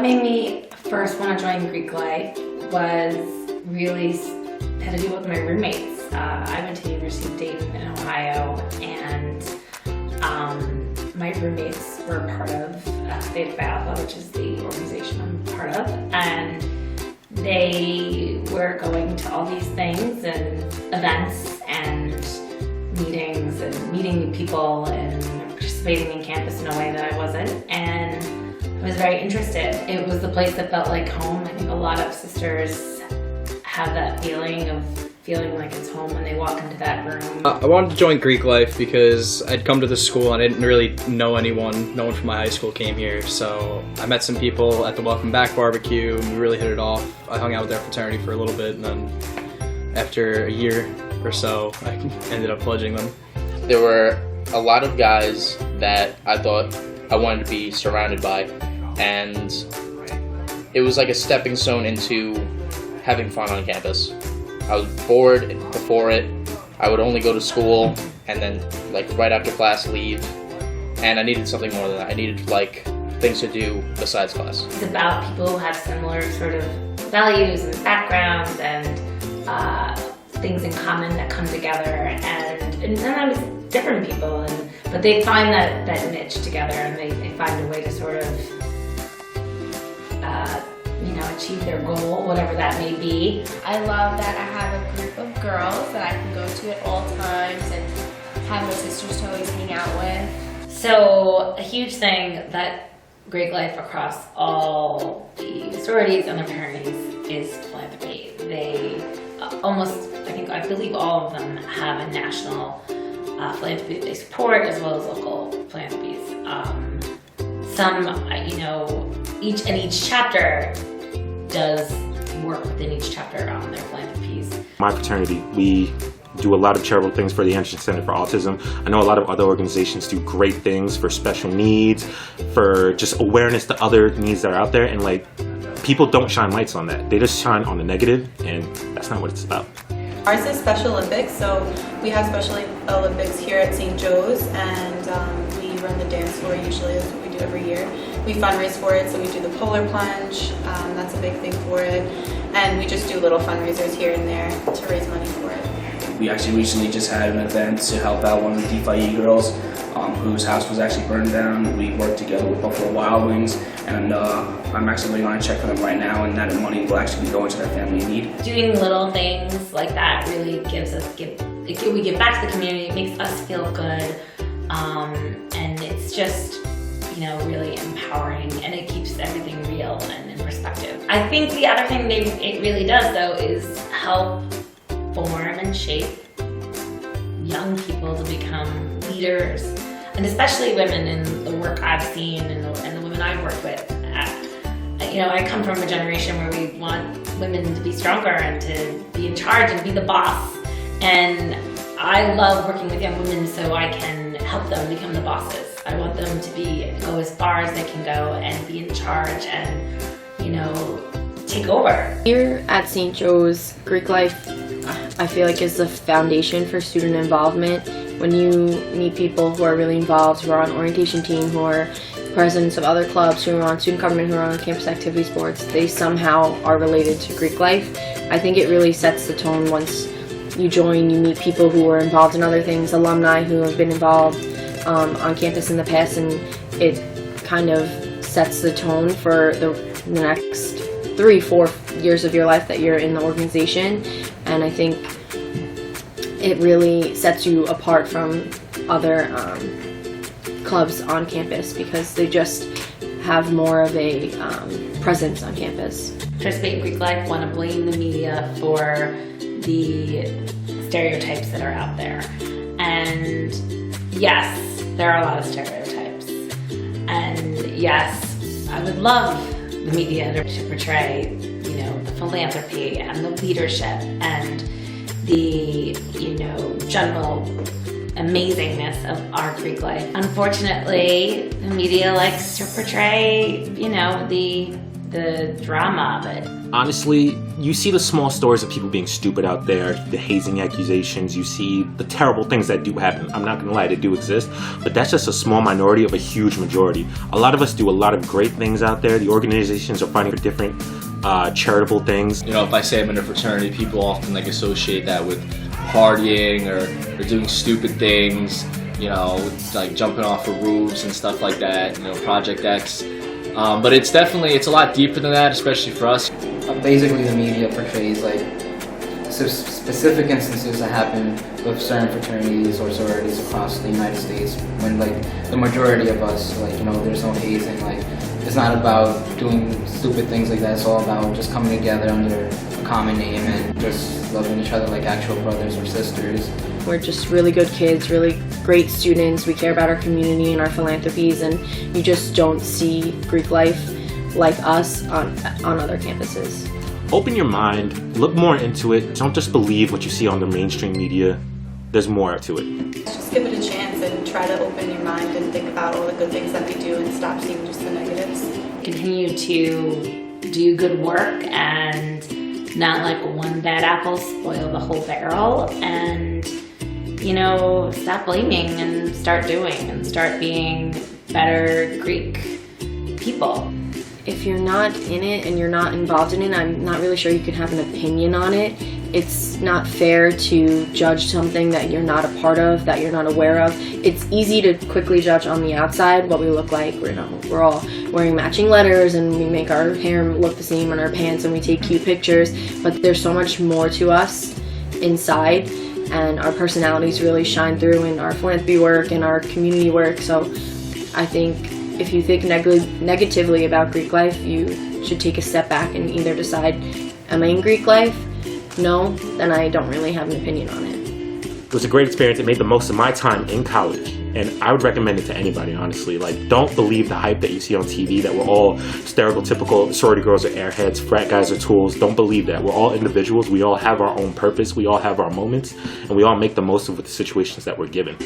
made me first want to join Greek Life had to do with my roommates. I went to the University of Dayton in Ohio, and my roommates were part of Theta Phi Alpha, which is the organization I'm part of, and they were going to all these things and events and meetings and meeting new people and participating in campus in a way that I wasn't, and I was very interested. It was the place that felt like home. I think a lot of sisters have that feeling of feeling like it's home when they walk into that room. I wanted to join Greek Life because I'd come to the school and I didn't really know anyone. No one from my high school came here, so I met some people at the Welcome Back barbecue and we really hit it off. I hung out with their fraternity for a little bit, and then after a year or so, I ended up pledging them. There were a lot of guys that I thought I wanted to be surrounded by, and it was like a stepping stone into having fun on campus. I was bored before it. I would only go to school and then like right after class leave, and I needed something more than that. I needed like things to do besides class. It's about people who have similar sort of values and backgrounds and things in common that come together, and sometimes different people, but they find that niche together, and they find a way to sort of achieve their goal, whatever that may be. I love that I have a group of girls that I can go to at all times and have my sisters to always hang out with. So a huge thing that Greek Life across all the sororities and the fraternities is philanthropy. They I believe all of them have a national philanthropy they support, as well as local philanthropies. Each chapter does work within each chapter on their philanthropies. My fraternity, we do a lot of charitable things for the Anderson Center for Autism. I know a lot of other organizations do great things for special needs, for just awareness to other needs that are out there, and like people don't shine lights on that. They just shine on the negative, and that's not what it's about. Ours is Special Olympics, so we have Special Olympics here at St. Joe's, and we run the dance floor usually. That's what we do every year. We fundraise for it, so we do the polar plunge, that's a big thing for it, and we just do little fundraisers here and there to raise money for it. We actually recently just had an event to help out one of the DeFi girls whose house was actually burned down. We worked together with Buffalo Wild Wings, and I'm actually waiting on a check for them right now, and that money will actually be going to their family in need. Doing little things like that really we give back to the community. It makes us feel good, and it's just really empowering, and it keeps everything real and in perspective. I think the other thing it really does, though, is help form and shape young people to become leaders, and especially women in the work I've seen and the women I've worked with. I come from a generation where we want women to be stronger and to be in charge and be the boss, and I love working with young women so I can help them become the bosses. I want them to go as far as they can go and be in charge and, take over. Here at St. Joe's, Greek Life, I feel like is the foundation for student involvement. When you meet people who are really involved, who are on orientation team, who are presidents of other clubs, who are on student government, who are on campus activities boards, they somehow are related to Greek Life. I think it really sets the tone once you join. You meet people who are involved in other things, alumni who have been involved on campus in the past, and it kind of sets the tone for the next 3-4 years of your life that you're in the organization. And I think it really sets you apart from other clubs on campus because they just have more of a presence on campus. Participate in Greek Life want to blame the media for the stereotypes that are out there. And yes, there are a lot of stereotypes. And yes, I would love the media to portray, the philanthropy and the leadership and the, general amazingness of our Greek life. Unfortunately, the media likes to portray, the the drama of it. Honestly, you see the small stories of people being stupid out there, the hazing accusations, you see the terrible things that do happen. I'm not gonna lie, they do exist, but that's just a small minority of a huge majority. A lot of us do a lot of great things out there. The organizations are fighting for different charitable things. You know, if I say I'm in a fraternity, people often like associate that with partying or doing stupid things, you know, like jumping off of roofs and stuff like that, you know, Project X. But it's a lot deeper than that, especially for us. Basically, the media portrays like specific instances that happen with certain fraternities or sororities across the United States, when like the majority of us, like, you know, there's no hazing. Like, it's not about doing stupid things like that. It's all about just coming together under a common name and just loving each other like actual brothers or sisters. We're just really good kids, really great students. We care about our community and our philanthropies, and you just don't see Greek life like us on other campuses. Open your mind, look more into it. Don't just believe what you see on the mainstream media. There's more to it. Just give it a chance and try to open your mind and think about all the good things that we do and stop seeing just the negatives. Continue to do good work and not let one bad apple spoil the whole barrel, and, you know, stop blaming and start doing and start being better Greek people. If you're not in it and you're not involved in it, I'm not really sure you can have an opinion on it. It's not fair to judge something that you're not a part of, that you're not aware of. It's easy to quickly judge on the outside what we look like. We're all wearing matching letters and we make our hair look the same on our pants and we take cute pictures, but there's so much more to us inside, and our personalities really shine through in our philanthropy work and our community work. So I think if you think negatively about Greek life, you should take a step back and either decide, am I in Greek life? No, then I don't really have an opinion on it. It was a great experience. It made the most of my time in college, and I would recommend it to anybody, honestly. Like, don't believe the hype that you see on TV that we're all stereotypical sorority girls are airheads, frat guys are tools. Don't believe that. We're all individuals. We all have our own purpose. We all have our moments, and we all make the most of the situations that we're given.